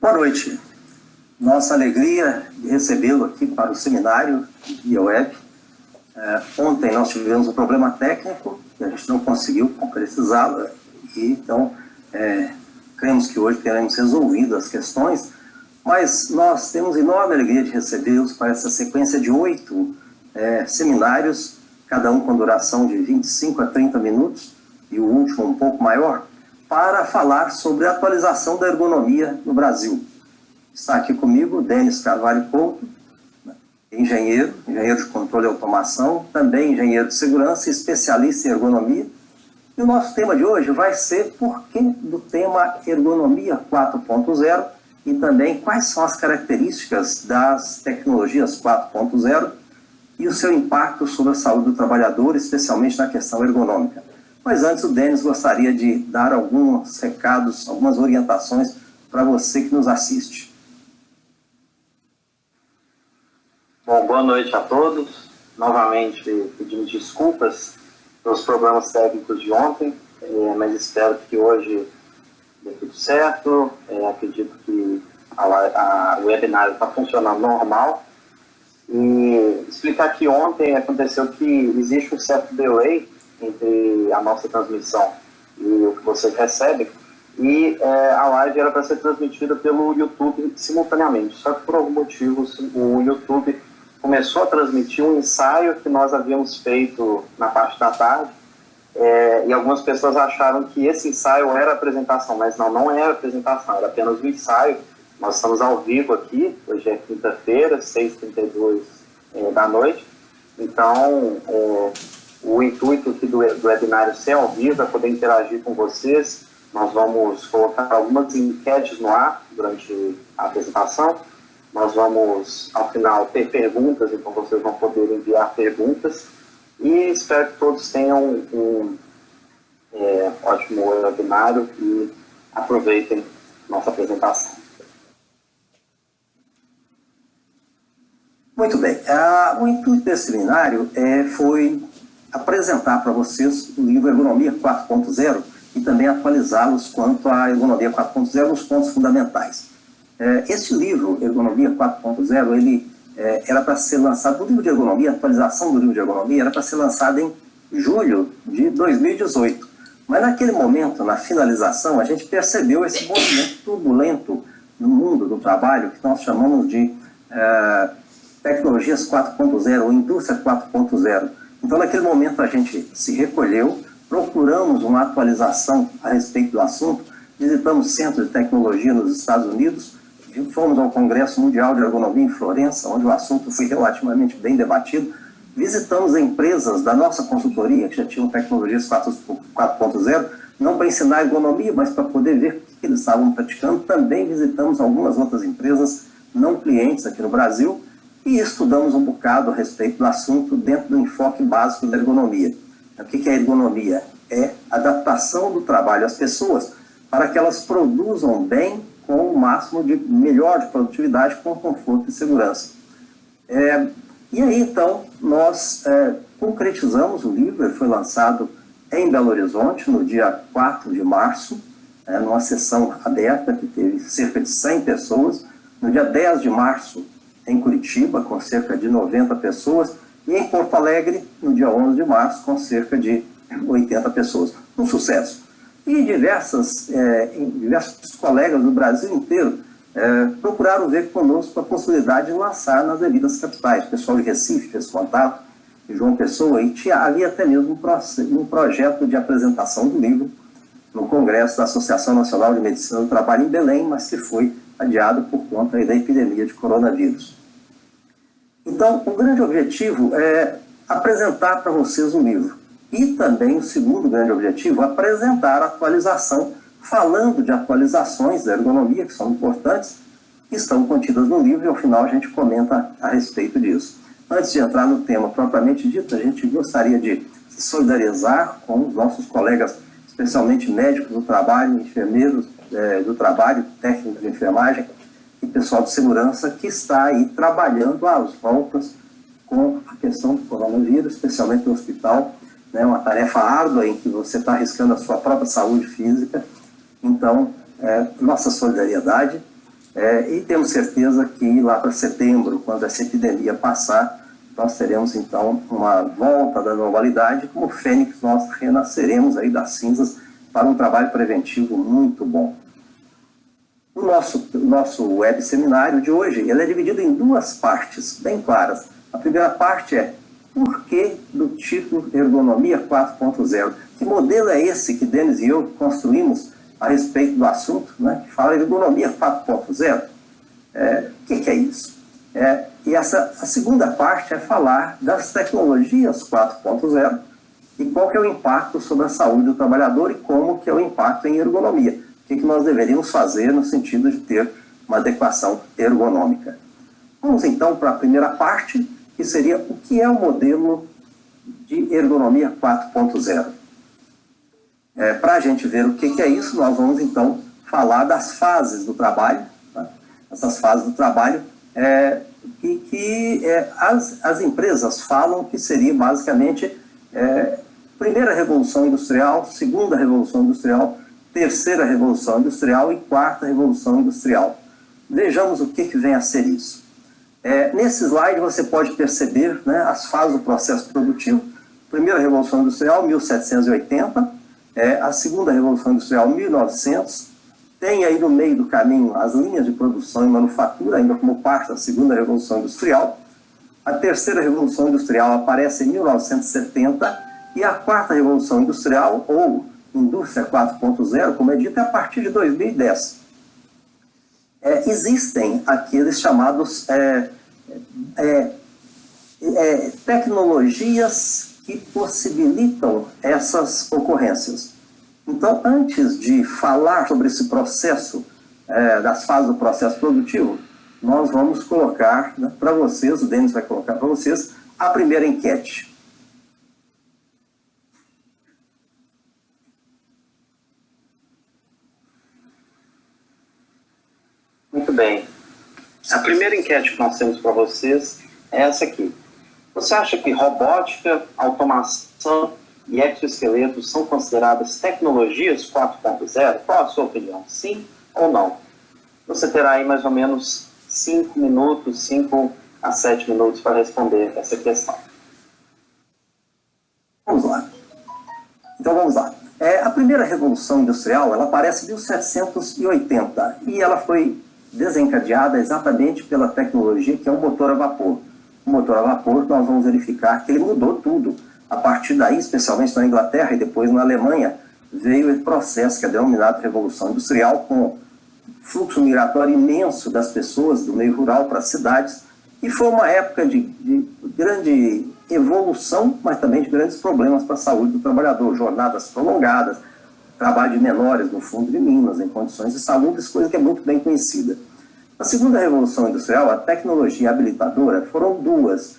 Boa noite. Nossa alegria de recebê-lo aqui para o seminário via web. Ontem nós tivemos um problema técnico e a gente não conseguiu concretizá-lo. Então, cremos que hoje teremos resolvido as questões, mas nós temos enorme alegria de recebê-los para essa sequência de 8 seminários, cada um com duração de 25 a 30 minutos, e o último um pouco maior, para falar sobre a atualização da ergonomia no Brasil. Está aqui comigo Denis Carvalho Couto, engenheiro de controle e automação, também engenheiro de segurança e especialista em ergonomia. E o nosso tema de hoje vai ser porquê do tema ergonomia 4.0 e também quais são as características das tecnologias 4.0 e o seu impacto sobre a saúde do trabalhador, especialmente na questão ergonômica. Mas antes, o Denis gostaria de dar alguns recados, algumas orientações para você que nos assiste. Bom, boa noite a todos. Novamente, pedimos desculpas pelos problemas técnicos de ontem, mas espero que hoje dê tudo certo. Acredito que o webinário está funcionando normal. E explicar que ontem aconteceu que existe um certo delay entre a nossa transmissão e o que vocês recebem, e a live era para ser transmitida pelo YouTube simultaneamente, só que por algum motivo o YouTube começou a transmitir um ensaio que nós havíamos feito na parte da tarde, e algumas pessoas acharam que esse ensaio era a apresentação, mas não era a apresentação, era apenas um ensaio. Nós estamos ao vivo aqui, hoje é quinta-feira, 6h32 da noite, então o intuito aqui do webinário ser ao vivo é poder interagir com vocês. Nós vamos colocar algumas enquetes no ar durante a apresentação. Nós vamos, ao final, ter perguntas, então vocês vão poder enviar perguntas. E espero que todos tenham um ótimo webinário e aproveitem nossa apresentação. Muito bem. O intuito desse seminário foi apresentar para vocês o livro Ergonomia 4.0 e também atualizá-los quanto à Ergonomia 4.0 nos pontos fundamentais. Este livro, Ergonomia 4.0, ele era para ser lançado, o livro de ergonomia, a atualização do livro de ergonomia era para ser lançado em julho de 2018. Mas naquele momento, na finalização, a gente percebeu esse movimento turbulento no mundo do trabalho, que nós chamamos de tecnologias 4.0 ou indústria 4.0. Então, naquele momento, a gente se recolheu, procuramos uma atualização a respeito do assunto, visitamos centros de tecnologia nos Estados Unidos, fomos ao Congresso Mundial de Ergonomia em Florença, onde o assunto foi relativamente bem debatido, visitamos empresas da nossa consultoria, que já tinham tecnologias 4.0, não para ensinar ergonomia, mas para poder ver o que eles estavam praticando. Também visitamos algumas outras empresas não clientes aqui no Brasil, e estudamos um bocado a respeito do assunto dentro do enfoque básico da ergonomia. O que é ergonomia? É a adaptação do trabalho às pessoas para que elas produzam bem com o máximo de melhor de produtividade, com conforto e segurança. E aí, então, nós concretizamos o livro. Ele foi lançado em Belo Horizonte, no dia 4 de março, numa sessão aberta que teve cerca de 100 pessoas. No dia 10 de março, em Curitiba, com cerca de 90 pessoas, e em Porto Alegre, no dia 11 de março, com cerca de 80 pessoas. Um sucesso. E diversos colegas do Brasil inteiro procuraram ver conosco a possibilidade de lançar nas devidas capitais. O pessoal de Recife fez contato, de João Pessoa, e havia até mesmo um projeto de apresentação do livro no Congresso da Associação Nacional de Medicina do Trabalho em Belém, mas que foi adiado por conta da epidemia de coronavírus. Então, o grande objetivo é apresentar para vocês o livro. E também o segundo grande objetivo, apresentar a atualização, falando de atualizações da ergonomia, que são importantes, que estão contidas no livro, e ao final a gente comenta a respeito disso. Antes de entrar no tema propriamente dito, a gente gostaria de se solidarizar com os nossos colegas, especialmente médicos do trabalho, enfermeiros do trabalho, técnicos de enfermagem, e pessoal de segurança que está aí trabalhando às voltas com a questão do coronavírus, especialmente no hospital, uma tarefa árdua em que você está arriscando a sua própria saúde física. Então, nossa solidariedade. E temos certeza que lá para setembro, quando essa epidemia passar, nós teremos então uma volta da normalidade, como fênix nós renasceremos aí das cinzas para um trabalho preventivo muito bom. O nosso web seminário de hoje, ele é dividido em duas partes bem claras. A primeira parte é por que do título Ergonomia 4.0? Que modelo é esse que Denis e eu construímos a respeito do assunto, né, que fala Ergonomia 4.0? O que é isso? E a segunda parte é falar das tecnologias 4.0 e qual que é o impacto sobre a saúde do trabalhador e como que é o impacto em ergonomia. O que nós deveríamos fazer no sentido de ter uma adequação ergonômica. Vamos então para a primeira parte, que seria o que é o modelo de ergonomia 4.0. Para a gente ver o que é isso, nós vamos então falar das fases do trabalho, tá? Essas fases do trabalho as empresas falam que seria basicamente primeira revolução industrial, segunda revolução industrial, terceira revolução industrial e quarta revolução industrial. Vejamos o que vem a ser isso. Nesse slide você pode perceber, né, as fases do processo produtivo. Primeira revolução industrial, 1780, a segunda revolução industrial, 1900. Tem aí no meio do caminho as linhas de produção e manufatura, ainda como parte da segunda revolução industrial. A terceira revolução industrial aparece em 1970 e a quarta revolução industrial, ou indústria 4.0, como é dito, é a partir de 2010. Existem aqueles chamados tecnologias que possibilitam essas ocorrências. Então, antes de falar sobre esse processo, das fases do processo produtivo, nós vamos colocar, né, para vocês, o Denis vai colocar para vocês, a primeira enquete. Muito bem. A primeira enquete que nós temos para vocês é essa aqui. Você acha que robótica, automação e exoesqueletos são consideradas tecnologias 4.0? Qual a sua opinião? Sim ou não? Você terá aí mais ou menos 5 a 7 minutos para responder essa questão. Vamos lá. Então vamos lá. A primeira revolução industrial, ela aparece em 1780 e ela foi desencadeada exatamente pela tecnologia que é o motor a vapor. O motor a vapor, nós vamos verificar que ele mudou tudo. A partir daí, especialmente na Inglaterra e depois na Alemanha, veio esse processo que é denominado Revolução Industrial, com fluxo migratório imenso das pessoas do meio rural para as cidades, e foi uma época de grande evolução, mas também de grandes problemas para a saúde do trabalhador, jornadas prolongadas, trabalho de menores no fundo de Minas, em condições insalubres, coisa que é muito bem conhecida. Na segunda revolução industrial, a tecnologia habilitadora foram duas.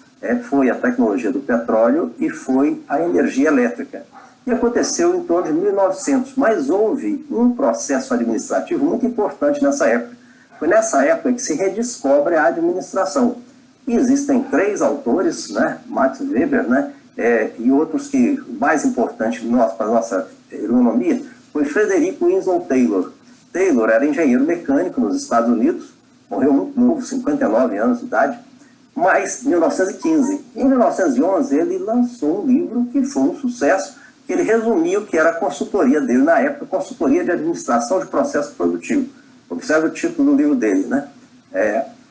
Foi a tecnologia do petróleo e foi a energia elétrica. E aconteceu em torno de 1900, mas houve um processo administrativo muito importante nessa época. Foi nessa época que se redescobre a administração. E existem 3 autores, né, Max Weber, né, e outros que o mais importante para a nossa ergonomia foi Frederico Winslow Taylor. Taylor era engenheiro mecânico nos Estados Unidos, morreu muito novo, 59 anos de idade, mas em 1915. Em 1911 ele lançou um livro que foi um sucesso, que ele resumiu que era a consultoria dele na época, consultoria de administração de processo produtivo. Observe o título do livro dele, né?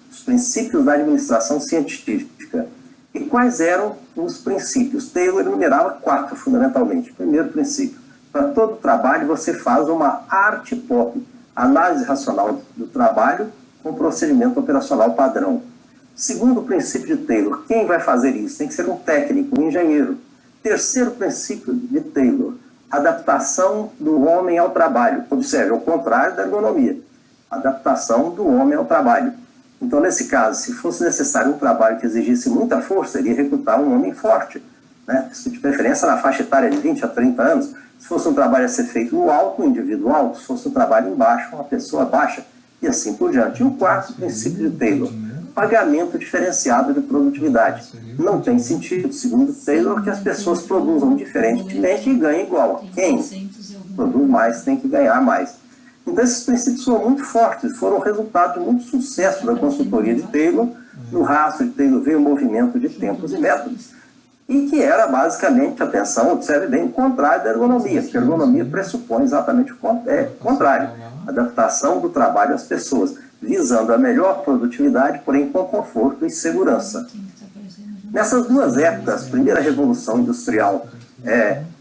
Os princípios da administração científica. E quais eram os princípios? Taylor enumerava 4 fundamentalmente. Primeiro princípio, para todo trabalho você faz uma ART-POP, análise racional do trabalho com procedimento operacional padrão. Segundo princípio de Taylor, quem vai fazer isso? Tem que ser um técnico, um engenheiro. Terceiro princípio de Taylor, adaptação do homem ao trabalho. Observe, ao contrário da ergonomia. Adaptação do homem ao trabalho. Então, nesse caso, se fosse necessário um trabalho que exigisse muita força, ele ia recrutar um homem forte, né? Isso de preferência na faixa etária de 20 a 30 anos. Se fosse um trabalho a ser feito no alto, um indivíduo alto. Se fosse um trabalho embaixo, uma pessoa baixa. E assim por diante. E o quarto princípio de Taylor, pagamento diferenciado de produtividade. Não tem sentido, segundo Taylor, que as pessoas produzam diferentemente e ganhem igual. Quem produz mais tem que ganhar mais. Então, esses princípios foram muito fortes, foram resultado de muito sucesso da consultoria de Taylor. No rastro de Taylor veio o movimento de tempos e métodos, e que era basicamente, atenção, observe bem, o contrário da ergonomia, porque a ergonomia pressupõe exatamente o contrário, a adaptação do trabalho às pessoas, visando a melhor produtividade, porém com conforto e segurança. Nessas duas épocas, primeira revolução industrial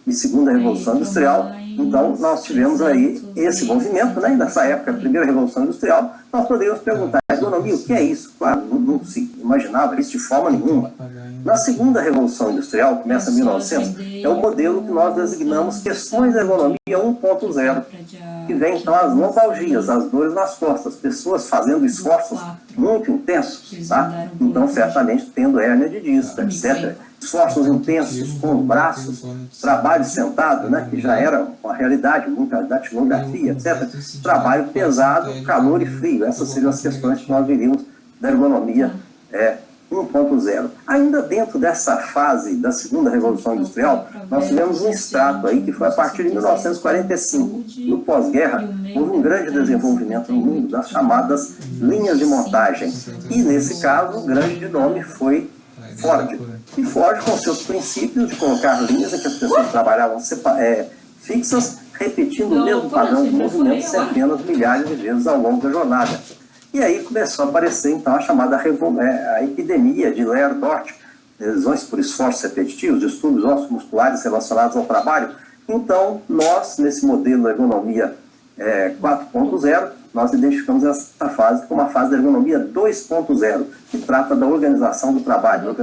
e segunda revolução industrial, então nós tivemos aí esse movimento, né? E nessa época, a primeira revolução industrial, nós poderíamos perguntar, ergonomia, o que é isso? Claro, não se imaginava isso de forma nenhuma. Na segunda revolução industrial, começa em 1900, é o modelo que nós designamos questões de ergonomia 1.0, que vem então as lombalgias, as dores nas costas, pessoas fazendo esforços muito intensos, tá? Então certamente tendo hérnia de disco, etc. Esforços intensos com braços, trabalho sentado, né, que já era uma realidade, muita datilografia, etc. Trabalho pesado, calor e frio, essas seriam as questões que nós viríamos da ergonomia 1.0. Ainda dentro dessa fase da segunda revolução industrial, nós tivemos um extrato aí que foi a partir de 1945. No pós-guerra, houve um grande desenvolvimento no mundo das chamadas linhas de montagem. E nesse caso, o grande nome foi Ford. E Ford, com seus princípios de colocar linhas em que as pessoas trabalhavam fixas, repetindo o mesmo padrão de movimento centenas, milhares de vezes ao longo da jornada. E aí começou a aparecer, então, a chamada a epidemia de Leyard-Dort, lesões por esforços repetitivos, distúrbios ossomusculares relacionados ao trabalho. Então, nós, nesse modelo da ergonomia 4.0, nós identificamos essa fase como a fase da ergonomia 2.0, que trata da organização do trabalho,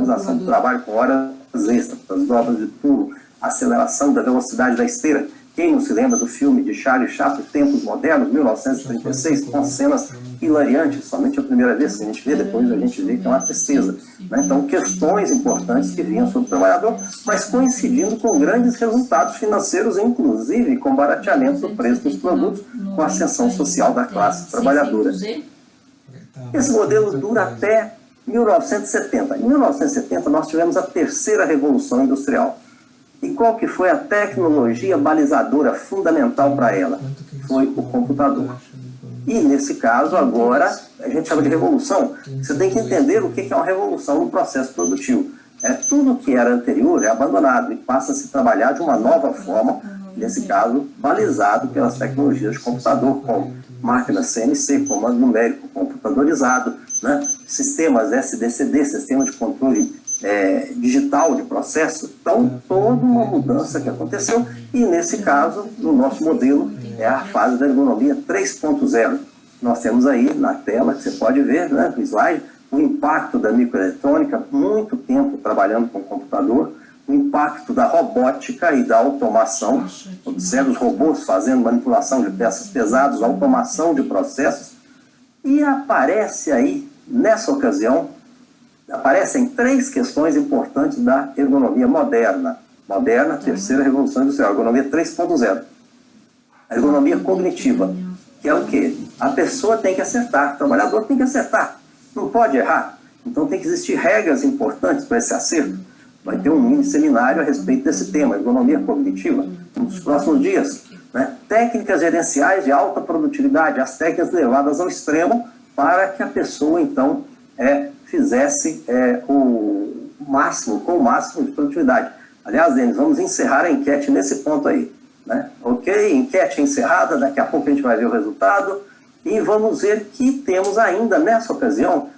com horas extras, as dobras de pulo, aceleração da velocidade da esteira. Quem não se lembra do filme de Charlie Chaplin, Tempos Modernos, 1936, com cenas hilariantes, somente a primeira vez que a gente vê, depois a gente vê que é uma tristeza. Né? Então, questões importantes que vinham sobre o trabalhador, mas coincidindo com grandes resultados financeiros, inclusive com barateamento do preço dos produtos, com a ascensão social da classe trabalhadora. Esse modelo dura até 1970. Em 1970, nós tivemos a terceira revolução industrial. E qual que foi a tecnologia balizadora fundamental para ela? Foi o computador. E, nesse caso, agora, a gente chama de revolução. Você tem que entender o que é uma revolução no processo produtivo. Tudo que era anterior é abandonado e passa a se trabalhar de uma nova forma, nesse caso, balizado pelas tecnologias de computador, como máquinas CNC, comando numérico computadorizado, né? Sistemas SDCD, sistema de controle digital de processo. Então, toda uma mudança que aconteceu, e nesse caso, no nosso modelo, é a fase da ergonomia 3.0. Nós temos aí na tela, que você pode ver, né, no slide, o impacto da microeletrônica, muito tempo trabalhando com o computador, o impacto da robótica e da automação, observa os robôs fazendo manipulação de peças pesadas, automação de processos, e aparece aí, nessa ocasião, aparecem três questões importantes da ergonomia moderna. Moderna, terceira revolução industrial, ergonomia 3.0. A ergonomia cognitiva, que é o quê? A pessoa tem que acertar, o trabalhador tem que acertar, não pode errar. Então tem que existir regras importantes para esse acerto. Vai ter um mini seminário a respeito desse tema, ergonomia cognitiva, nos próximos dias. Né? Técnicas gerenciais de alta produtividade, as técnicas levadas ao extremo para que a pessoa, então, fizesse com o máximo de produtividade. Aliás, Denis, vamos encerrar a enquete nesse ponto aí. Né? Ok, enquete encerrada, daqui a pouco a gente vai ver o resultado, e vamos ver que temos ainda, nessa ocasião,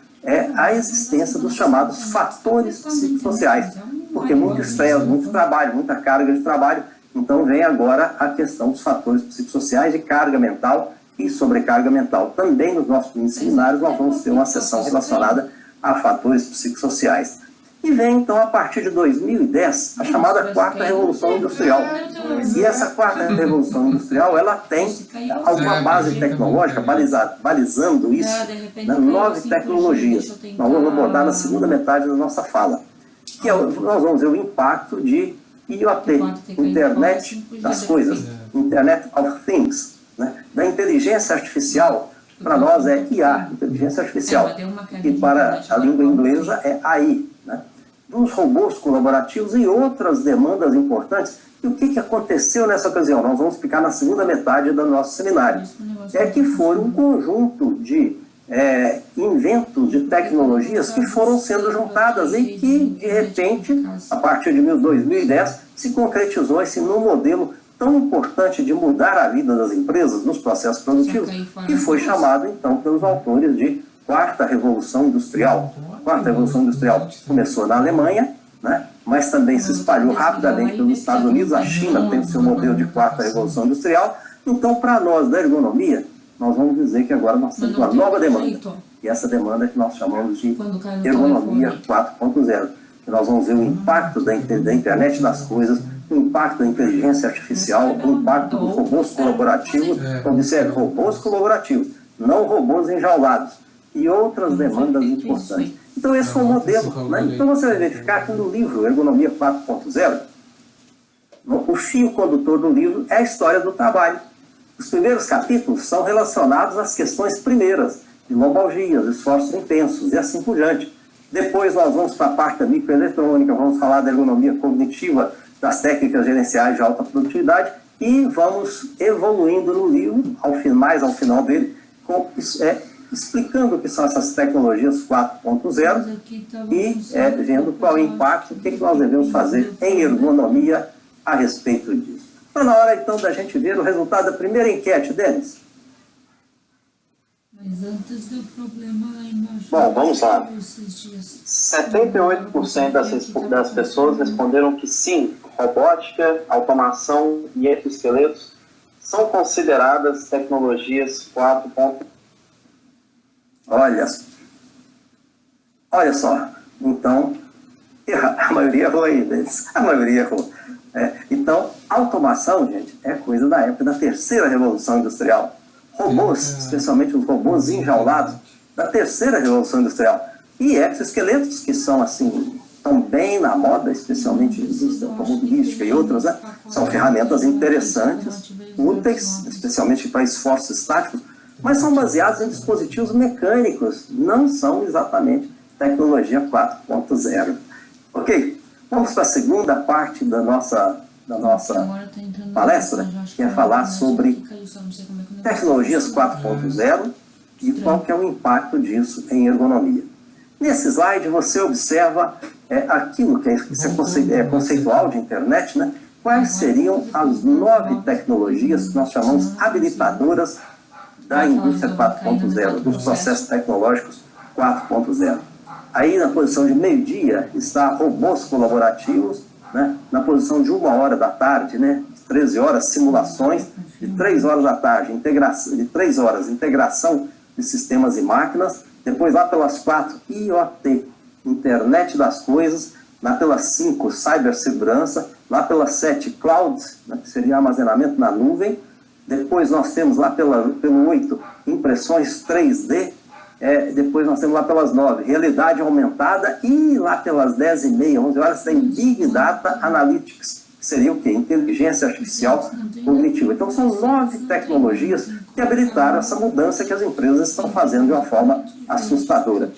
a existência dos chamados fatores psicossociais, porque muito estresse, muito trabalho, muita carga de trabalho, então vem agora a questão dos fatores psicossociais de carga mental e sobrecarga mental. Também nos nossos seminários nós vamos ter uma sessão relacionada a fatores psicossociais. E vem, então, a partir de 2010, a chamada quarta revolução industrial. E essa quarta revolução industrial, ela tem alguma base tecnológica, balizando isso, né, 9 tecnologias. Nós vamos abordar na segunda metade da nossa fala. Que nós vamos ver o impacto de IoT, Internet das Coisas, Internet of Things, né, da inteligência artificial. Para nós é IA, inteligência artificial, e para a língua inglesa é AI, né? Dos robôs colaborativos e outras demandas importantes. E o que aconteceu nessa ocasião? Nós vamos explicar na segunda metade do nosso seminário. que foi um conjunto de inventos de tecnologias que foram sendo juntadas e que, de repente, a partir de 2010, se concretizou esse num modelo tão importante de mudar a vida das empresas nos processos produtivos, que foi chamado, então, pelos autores de Quarta Revolução Industrial. Quarta Revolução Industrial começou na Alemanha, né, mas também se espalhou rapidamente pelos Estados Unidos. A China tem o seu modelo de Quarta Revolução Industrial. Então, para nós da ergonomia, nós vamos dizer que agora nós temos uma nova demanda. E essa demanda é que nós chamamos de ergonomia 4.0. Nós vamos ver o impacto da internet das coisas, o impacto da inteligência artificial, o impacto dos robôs colaborativos. Observe, robôs colaborativos, não robôs enjaulados, e outras demandas importantes. Então, esse foi o modelo. Né? Então, você vai verificar que no livro Ergonomia 4.0, o fio condutor do livro é a história do trabalho. Os primeiros capítulos são relacionados às questões primeiras, de lombalgias, esforços intensos e assim por diante. Depois nós vamos para a parte da microeletrônica, vamos falar da ergonomia cognitiva, das técnicas gerenciais de alta produtividade e vamos evoluindo no livro, mais ao final dele, explicando o que são essas tecnologias 4.0 e vendo qual é o impacto, o que nós devemos fazer em ergonomia a respeito disso. Está na hora, então, da gente ver o resultado da primeira enquete, Denis. Mas antes deu problema lá embaixo. Bom, vamos lá. 78% das pessoas responderam que sim, robótica, automação e exoesqueletos são consideradas tecnologias 4.0. Olha só, então, a maioria errou aí, Denis. A maioria errou. Então, automação, gente, é coisa da época da terceira revolução industrial. Robôs, especialmente os robôs enjaulados, da terceira revolução industrial. E exoesqueletos, que são, assim, estão bem na moda, especialmente indústria automobilística e outras, né? São ferramentas interessantes, úteis, especialmente para esforços estáticos, mas são baseados em dispositivos mecânicos, não são exatamente tecnologia 4.0. Ok? Vamos para a segunda parte da nossa palestra, que é falar sobre tecnologias 4.0 e qual que é o impacto disso em ergonomia. Nesse slide você observa aquilo que é conceitual de internet, né? Quais seriam as 9 tecnologias que nós chamamos habilitadoras da indústria 4.0, dos processos tecnológicos 4.0. Aí na posição de meio-dia está robôs colaborativos, né? Na posição de 1h da tarde, né? 13 horas, simulações, de 3 horas da tarde, de 3 horas, integração de sistemas e máquinas, depois lá pelas 4, IoT, Internet das Coisas, lá pelas 5, cibersegurança, lá pelas 7, cloud, né? Que seria armazenamento na nuvem, depois nós temos lá pelo 8, impressões 3D, depois nós temos lá pelas 9, realidade aumentada, e lá pelas 10h30, 11 horas, tem Big Data Analytics, que seria o quê? Inteligência artificial cognitiva. Então são 9 tecnologias que habilitaram essa mudança que as empresas estão fazendo de uma forma assustadora.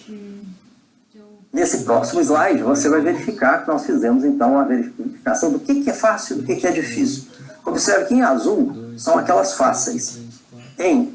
Nesse próximo slide, você vai verificar que nós fizemos então a verificação do que é fácil e do que é difícil. Observe que em azul são aquelas fáceis. Em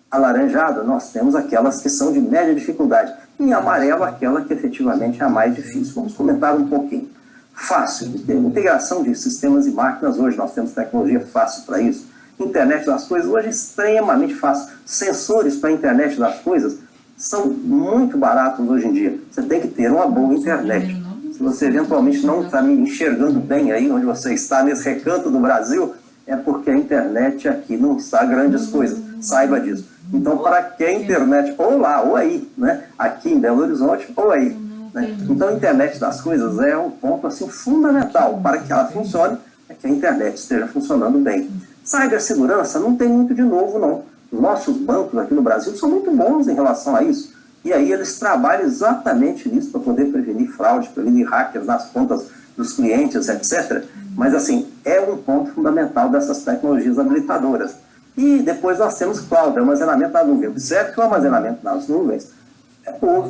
alaranjado, nós temos aquelas que são de média dificuldade. Em amarelo, aquela que efetivamente é a mais difícil. Vamos comentar um pouquinho. Fácil, integração de sistemas e máquinas, hoje nós temos tecnologia fácil para isso. Internet das coisas, hoje é extremamente fácil. Sensores para a internet das coisas são muito baratos hoje em dia. Você tem que ter uma boa internet. Se você eventualmente não está me enxergando bem aí onde você está, nesse recanto do Brasil, é porque a internet aqui não está grandes coisas. Saiba disso. Então, para que a internet, ou lá, ou aí, né? Aqui em Belo Horizonte, ou aí. Né? Então, a internet das coisas é um ponto assim, fundamental para que ela funcione, é que a internet esteja funcionando bem. Cibersegurança não tem muito de novo, não. Os nossos bancos aqui no Brasil são muito bons em relação a isso. E aí eles trabalham exatamente nisso para poder prevenir fraude, prevenir hackers nas contas dos clientes, etc. Mas, assim, é um ponto fundamental dessas tecnologias habilitadoras. E depois nós temos cloud, armazenamento na nuvem. Observe que o armazenamento nas nuvens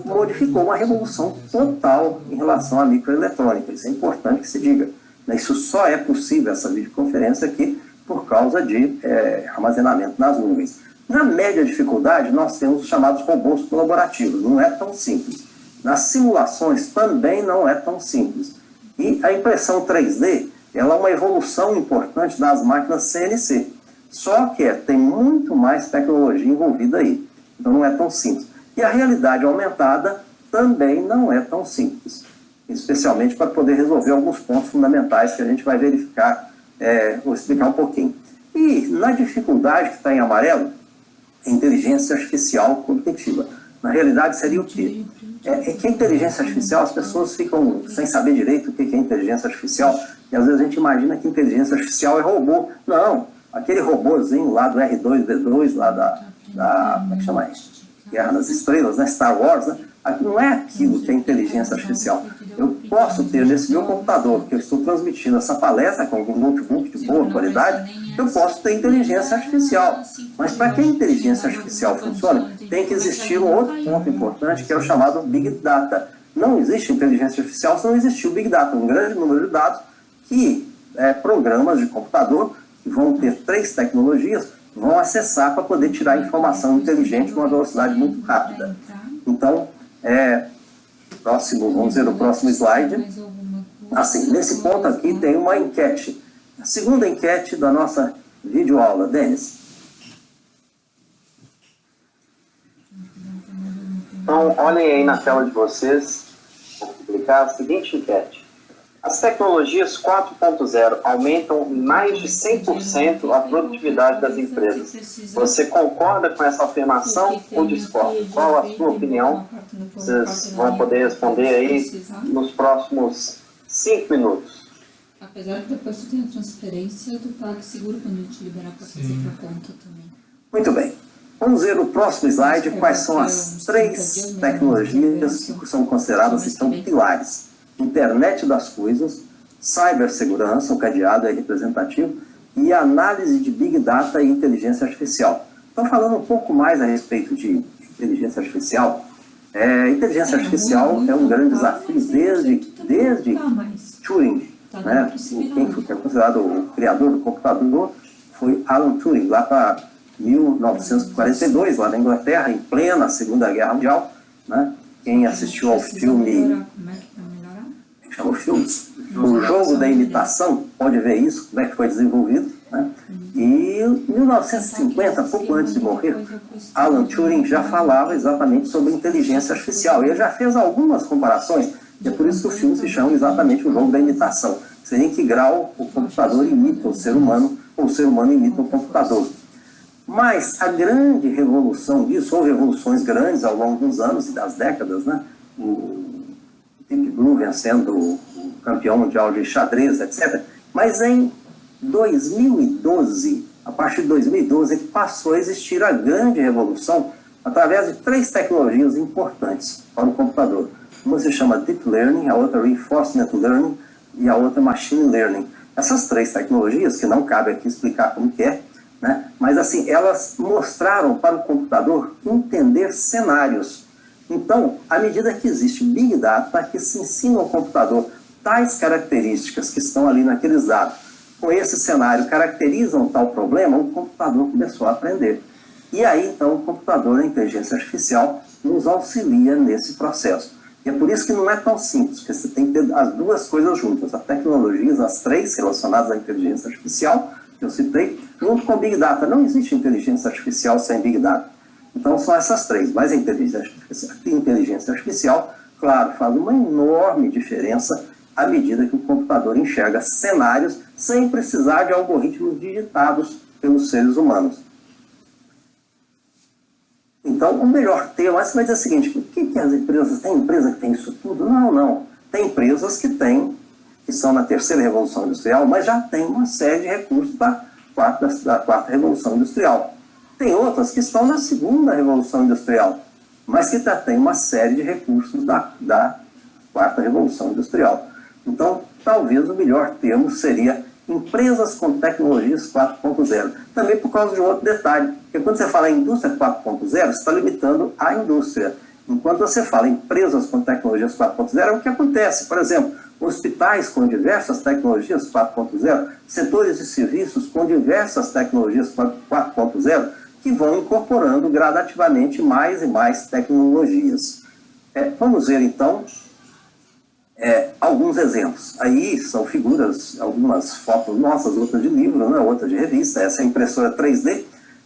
modificou uma revolução total em relação à microeletrônica. Isso é importante que se diga. Isso só é possível, essa videoconferência aqui, por causa de armazenamento nas nuvens. Na média dificuldade, nós temos os chamados robôs colaborativos. Não é tão simples. Nas simulações também não é tão simples. E a impressão 3D, ela é uma evolução importante das máquinas CNC. Só que tem muito mais tecnologia envolvida aí. Então não é tão simples. E a realidade aumentada também não é tão simples. Especialmente para poder resolver alguns pontos fundamentais que a gente vai verificar, vou explicar um pouquinho. E na dificuldade que está em amarelo, inteligência artificial cognitiva. Na realidade seria o quê? É que a inteligência artificial, as pessoas ficam sem saber direito o que é inteligência artificial, e às vezes a gente imagina que inteligência artificial é robô. Não, aquele robôzinho lá do R2-D2, lá como é que chama isso? Guerra nas Estrelas, né? Star Wars, né? Não é aquilo que é inteligência artificial. Eu posso ter nesse meu computador, que eu estou transmitindo essa palestra com algum notebook de boa qualidade, eu posso ter inteligência artificial. Mas para que a inteligência artificial funcione, tem que existir um outro ponto importante, que é o chamado Big Data. Não existe inteligência artificial se não existir o Big Data, um grande número de dados que programas de computador que vão ter 3 tecnologias, vão acessar para poder tirar informação inteligente com uma velocidade muito rápida. Então, vamos ver o próximo slide. Assim, nesse ponto aqui tem uma enquete. A segunda enquete da nossa videoaula. Denis. Então, olhem aí na tela de vocês, vou publicar a seguinte enquete. As tecnologias 4.0 aumentam em mais de 100% a produtividade das empresas. Você concorda com essa afirmação ou discorda? Qual a sua opinião? Vocês vão poder responder aí nos próximos 5 minutos. Apesar de depois tu ter a transferência do PagSeguro quando a gente liberar para fazer para conta também. Muito bem. Vamos ver o próximo slide, quais são as 3 tecnologias que são consideradas que são pilares. Internet das coisas, cibersegurança, o cadeado é representativo, e análise de Big Data e inteligência artificial. Então, falando um pouco mais a respeito de inteligência artificial, inteligência artificial é um grande desafio desde Turing, né? Quem foi considerado o criador do computador foi Alan Turing, lá para 1942, lá na Inglaterra, em plena Segunda Guerra Mundial, né? Quem assistiu ao filme... chama o filme? O Jogo da Imitação, pode ver isso, como é que foi desenvolvido, né? E em 1950, pouco antes de morrer, Alan Turing já falava exatamente sobre inteligência artificial. E ele já fez algumas comparações, e é por isso que o filme se chama exatamente O Jogo da Imitação. Seria em que grau o computador imita o ser humano, ou o ser humano imita o computador. Mas a grande revolução disso, houve revoluções grandes ao longo dos anos e das décadas, né? O Deep Blue vencendo o campeão mundial de xadrez, etc. Mas em 2012, a partir de 2012, passou a existir a grande revolução através de 3 tecnologias importantes para o computador. Uma se chama Deep Learning, a outra Reinforcement Learning e a outra Machine Learning. Essas 3 tecnologias, que não cabe aqui explicar como que é, né? Mas assim, elas mostraram para o computador entender cenários. Então, à medida que existe Big Data, que se ensina ao computador tais características que estão ali naqueles dados, com esse cenário caracterizam tal problema, o computador começou a aprender. E aí, então, o computador, a inteligência artificial, nos auxilia nesse processo. E é por isso que não é tão simples, porque você tem que ter as 2 coisas juntas, as tecnologias, as 3 relacionadas à inteligência artificial, que eu citei, junto com Big Data. Não existe inteligência artificial sem Big Data. Então, são essas 3, mas a inteligência artificial, claro, faz uma enorme diferença à medida que o computador enxerga cenários sem precisar de algoritmos digitados pelos seres humanos. Então, o melhor termo, você vai dizer o seguinte, por que as empresas, tem empresa que tem isso tudo? Não. Tem empresas que são na 3ª Revolução Industrial, mas já tem uma série de recursos da 4ª Revolução Industrial. Tem outras que estão na 2ª Revolução Industrial, mas que já tem uma série de recursos da 4ª Revolução Industrial. Então, talvez o melhor termo seria empresas com tecnologias 4.0. Também por causa de um outro detalhe, porque quando você fala em indústria 4.0, você está limitando a indústria. Enquanto você fala em empresas com tecnologias 4.0, é o que acontece. Por exemplo, hospitais com diversas tecnologias 4.0, setores de serviços com diversas tecnologias 4.0, que vão incorporando gradativamente mais e mais tecnologias. Vamos ver, então, alguns exemplos. Aí são figuras, algumas fotos nossas, outras de livro, né, outras de revista. Essa é a impressora 3D,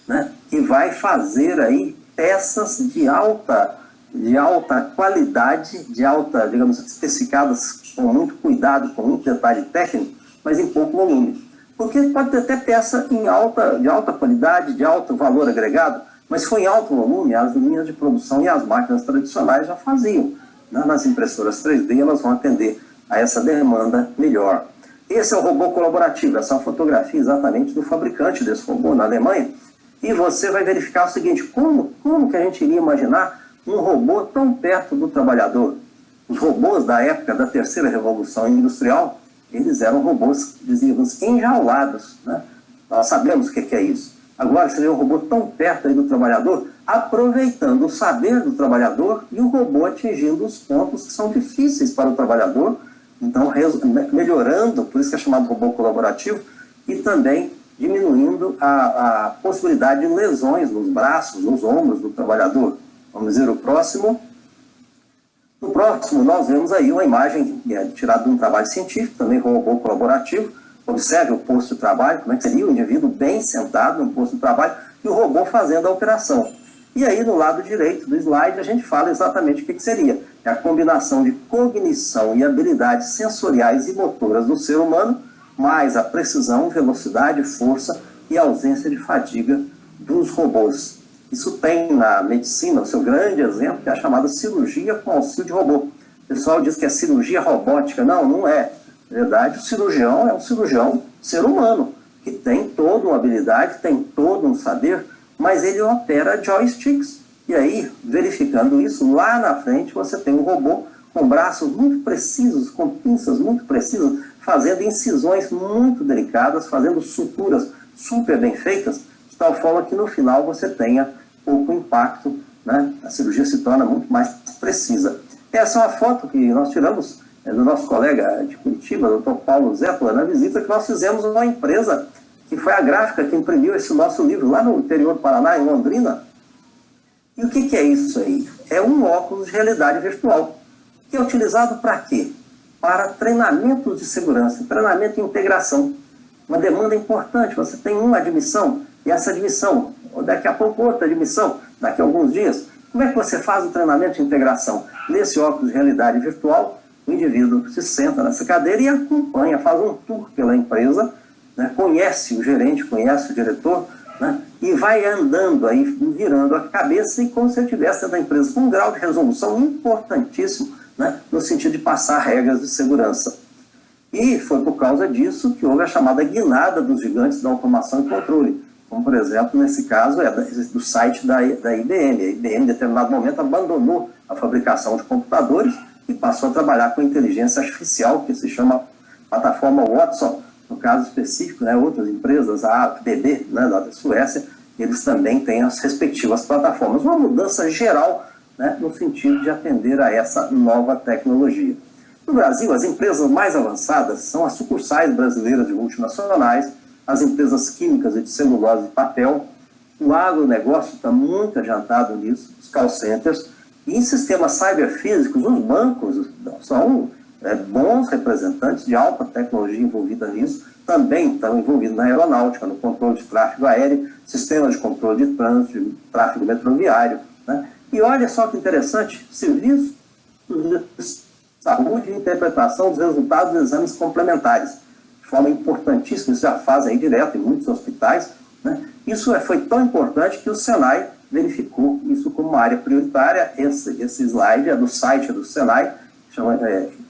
né, que vai fazer aí peças de alta qualidade, digamos, especificadas com muito cuidado, com muito detalhe técnico, mas em pouco volume. Porque pode ter até peça de alta qualidade, de alto valor agregado, mas foi em alto volume, as linhas de produção e as máquinas tradicionais já faziam. Nas impressoras 3D, elas vão atender a essa demanda melhor. Esse é o robô colaborativo, essa é uma fotografia exatamente do fabricante desse robô na Alemanha, e você vai verificar o seguinte: como que a gente iria imaginar um robô tão perto do trabalhador? Os robôs da época da terceira revolução industrial, eles eram robôs, dizíamos, enjaulados, né? Nós sabemos o que é isso. Agora você vê um robô tão perto aí do trabalhador, aproveitando o saber do trabalhador e o robô atingindo os pontos que são difíceis para o trabalhador, então melhorando, por isso que é chamado robô colaborativo, e também diminuindo a possibilidade de lesões nos braços, nos ombros do trabalhador. Vamos ver o próximo. No próximo, nós vemos aí uma imagem tirada de um trabalho científico, também robô colaborativo. Observe o posto de trabalho, como é que seria o indivíduo bem sentado no posto de trabalho e o robô fazendo a operação. E aí, no lado direito do slide, a gente fala exatamente o que seria. É a combinação de cognição e habilidades sensoriais e motoras do ser humano, mais a precisão, velocidade, força e ausência de fadiga dos robôs. Isso tem na medicina o seu grande exemplo, que é a chamada cirurgia com auxílio de robô. O pessoal diz que é cirurgia robótica. Não, não é. Na verdade, o cirurgião é um cirurgião ser humano, que tem toda uma habilidade, tem todo um saber, mas ele opera joysticks. E aí, verificando isso, lá na frente você tem um robô com braços muito precisos, com pinças muito precisas, fazendo incisões muito delicadas, fazendo suturas super bem feitas, de tal forma que no final você tenha pouco impacto, né? A cirurgia se torna muito mais precisa. Essa é uma foto que nós tiramos do nosso colega de Curitiba, Dr. Paulo Zépola, na visita que nós fizemos a uma empresa que foi a gráfica que imprimiu esse nosso livro lá no interior do Paraná, em Londrina. E o que é isso aí? É um óculos de realidade virtual, que é utilizado para quê? Para treinamentos de segurança, treinamento e integração. Uma demanda importante, você tem uma admissão, e essa admissão, ou daqui a pouco outra admissão, daqui a alguns dias, como é que você faz o treinamento de integração? Nesse óculos de realidade virtual, o indivíduo se senta nessa cadeira e acompanha, faz um tour pela empresa, né, conhece o gerente, conhece o diretor, né, e vai andando aí, virando a cabeça e como se ele estivesse dentro da empresa, com um grau de resolução importantíssimo, né, no sentido de passar regras de segurança. E foi por causa disso que houve a chamada guinada dos gigantes da automação e controle, como por exemplo, nesse caso, do site da IBM. A IBM, em determinado momento, abandonou a fabricação de computadores e passou a trabalhar com inteligência artificial, que se chama plataforma Watson, no caso específico, né, outras empresas, a ABB, né, da Suécia, eles também têm as respectivas plataformas. Uma mudança geral, né, no sentido de atender a essa nova tecnologia. No Brasil, as empresas mais avançadas são as sucursais brasileiras de multinacionais, as empresas químicas e de celulose e papel. O agronegócio está muito adiantado nisso, os call centers. E em sistemas cyberfísicos, os bancos são bons representantes de alta tecnologia envolvida nisso, também estão envolvidos na aeronáutica, no controle de tráfego aéreo, sistemas de controle de trânsito, de tráfego metroviário, né? E olha só que interessante, serviços de saúde e interpretação dos resultados dos exames complementares, de forma importantíssima, isso já faz aí direto em muitos hospitais, né? Isso foi tão importante que o Senai verificou isso como uma área prioritária. Esse slide é do site do Senai, chama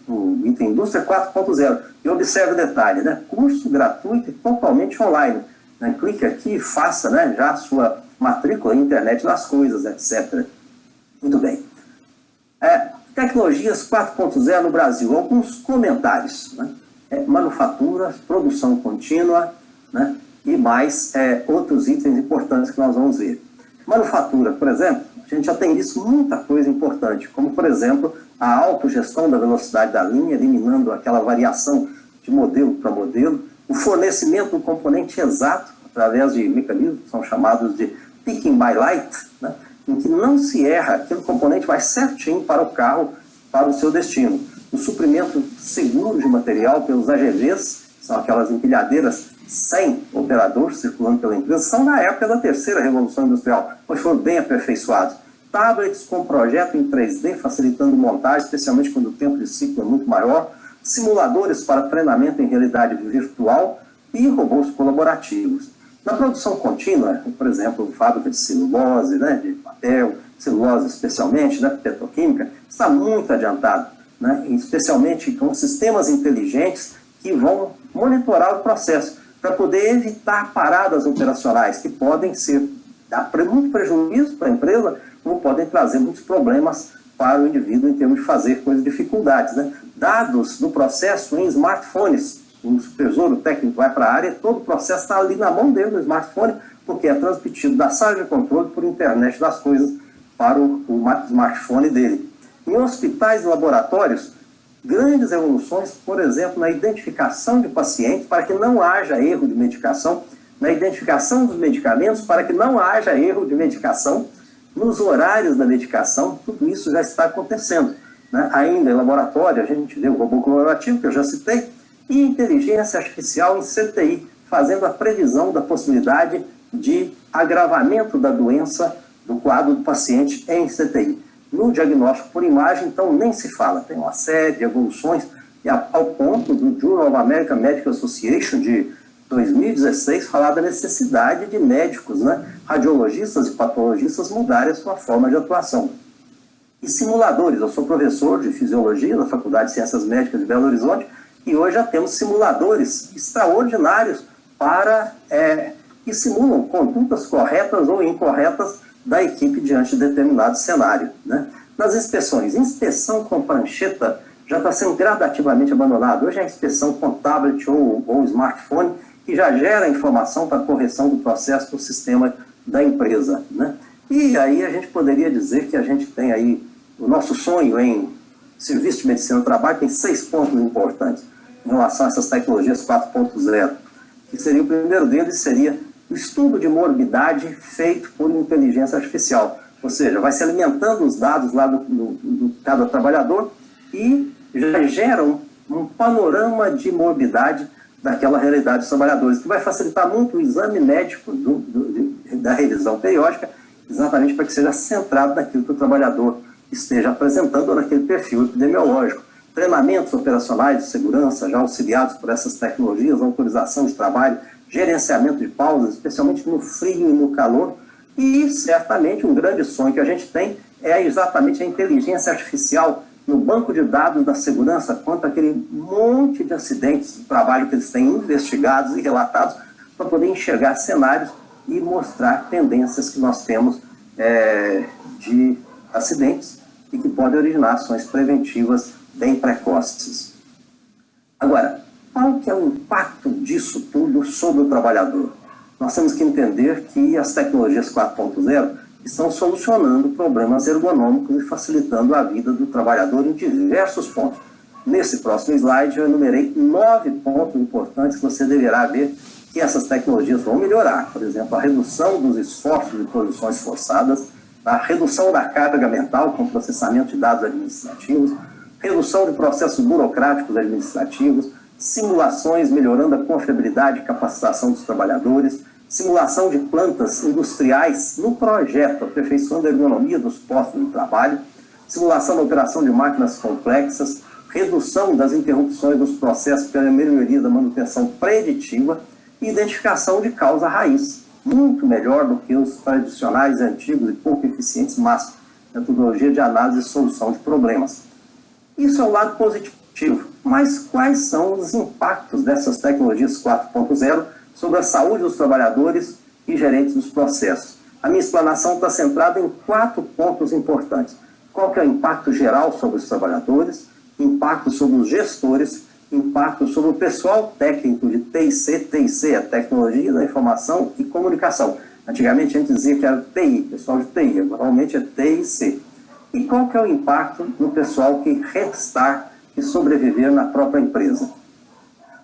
o item Indústria 4.0. E observe o detalhe, né? Curso gratuito e totalmente online. Né? Clique aqui e faça, né, já a sua matrícula em internet das coisas, etc. Muito bem. Tecnologias 4.0 no Brasil. Alguns comentários. Né? Manufatura, produção contínua, né? E mais outros itens importantes que nós vamos ver. Manufatura, por exemplo, a gente já tem visto muita coisa importante, como, por exemplo, a autogestão da velocidade da linha, eliminando aquela variação de modelo para modelo, o fornecimento do componente exato, através de mecanismos que são chamados de picking by light, né, em que não se erra, aquele componente vai certinho para o carro, para o seu destino. O suprimento seguro de material pelos AGVs, são aquelas empilhadeiras sem operador circulando pela empresa, são da época da terceira revolução industrial, mas foram bem aperfeiçoados. Tablets com projeto em 3D, facilitando montagem, especialmente quando o tempo de ciclo é muito maior, simuladores para treinamento em realidade virtual e robôs colaborativos. Na produção contínua, por exemplo, fábrica de celulose, né, de papel, celulose especialmente, né, petroquímica, está muito adiantado, né, especialmente com sistemas inteligentes que vão monitorar o processo para poder evitar paradas operacionais que podem dar muito prejuízo para a empresa ou podem trazer muitos problemas para o indivíduo em termos de fazer coisas, dificuldades, né? Dados do processo em smartphones, o supervisor, o técnico vai para a área, todo o processo está ali na mão dele no smartphone, porque é transmitido da sala de controle por internet das coisas para o smartphone dele. Em hospitais e laboratórios, grandes evoluções, por exemplo, na identificação de pacientes para que não haja erro de medicação, na identificação dos medicamentos para que não haja erro de medicação, nos horários da medicação, tudo isso já está acontecendo, né? Ainda em laboratório, a gente vê o robô colaborativo, que eu já citei, e inteligência artificial em CTI, fazendo a previsão da possibilidade de agravamento da doença do quadro do paciente em CTI. No diagnóstico por imagem, então, nem se fala. Tem uma série de evoluções, e ao ponto do Journal of American Medical Association de 2016 falar da necessidade de médicos, né, radiologistas e patologistas mudarem a sua forma de atuação. E simuladores. Eu sou professor de fisiologia na Faculdade de Ciências Médicas de Belo Horizonte e hoje já temos simuladores extraordinários que simulam condutas corretas ou incorretas da equipe diante de determinado cenário, né? Nas inspeções, inspeção com prancheta já está sendo gradativamente abandonada. Hoje é a inspeção com tablet ou smartphone que já gera informação para correção do processo do sistema da empresa, né? E aí a gente poderia dizer que a gente tem aí o nosso sonho em serviço de medicina do trabalho, tem 6 pontos importantes em relação a essas tecnologias 4.0, que seria o primeiro deles, seria o estudo de morbidade feito por inteligência artificial, ou seja, vai se alimentando os dados lá do cada trabalhador e já gera um panorama de morbidade daquela realidade dos trabalhadores, que vai facilitar muito o exame médico da revisão periódica, exatamente para que seja centrado naquilo que o trabalhador esteja apresentando ou naquele perfil epidemiológico. Treinamentos operacionais de segurança já auxiliados por essas tecnologias, autorização de trabalho, gerenciamento de pausas, especialmente no frio e no calor, e certamente um grande sonho que a gente tem é exatamente a inteligência artificial no banco de dados da segurança quanto àquele monte de acidentes de trabalho que eles têm investigados e relatados para poder enxergar cenários e mostrar tendências que nós temos de acidentes e que podem originar ações preventivas bem precoces. Agora, qual que é o impacto disso tudo sobre o trabalhador? Nós temos que entender que as tecnologias 4.0 estão solucionando problemas ergonômicos e facilitando a vida do trabalhador em diversos pontos. Nesse próximo slide, eu enumerei 9 pontos importantes que você deverá ver que essas tecnologias vão melhorar. Por exemplo, a redução dos esforços de posições forçadas, a redução da carga mental com processamento de dados administrativos, redução de processos burocráticos administrativos, simulações melhorando a confiabilidade e capacitação dos trabalhadores, simulação de plantas industriais no projeto, aperfeiçoando a ergonomia dos postos de trabalho, simulação da operação de máquinas complexas, redução das interrupções dos processos pela melhoria da manutenção preditiva e identificação de causa raiz, muito melhor do que os tradicionais, antigos e pouco eficientes MASP, metodologia de análise e solução de problemas. Isso é o lado positivo, mas quais são os impactos dessas tecnologias 4.0 sobre a saúde dos trabalhadores e gerentes dos processos? A minha explanação está centrada em 4 pontos importantes. Qual que é o impacto geral sobre os trabalhadores, impacto sobre os gestores, impacto sobre o pessoal técnico de TIC. TIC é Tecnologia da Informação e Comunicação. Antigamente a gente dizia que era TI, pessoal de TI, atualmente é TIC. E qual que é o impacto no pessoal que restar e sobreviver na própria empresa?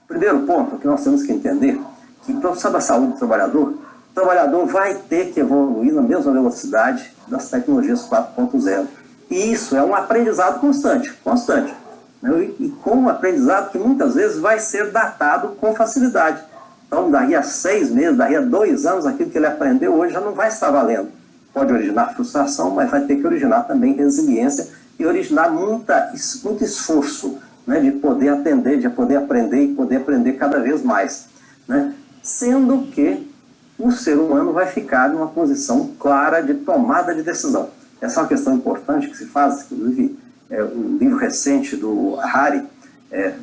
Primeiro ponto que nós temos que entender, que para a saúde do trabalhador, o trabalhador vai ter que evoluir na mesma velocidade das tecnologias 4.0. E isso é um aprendizado constante, né? E com um aprendizado que muitas vezes vai ser datado com facilidade. Então, daqui a 6 meses, daqui a 2 anos, aquilo que ele aprendeu hoje já não vai estar valendo. Pode originar frustração, mas vai ter que originar também resiliência e originar muito esforço, né, de poder atender, de poder aprender e poder aprender cada vez mais, né? Sendo que o ser humano vai ficar numa posição clara de tomada de decisão. Essa é uma questão importante que se faz, inclusive, um livro recente do Harari,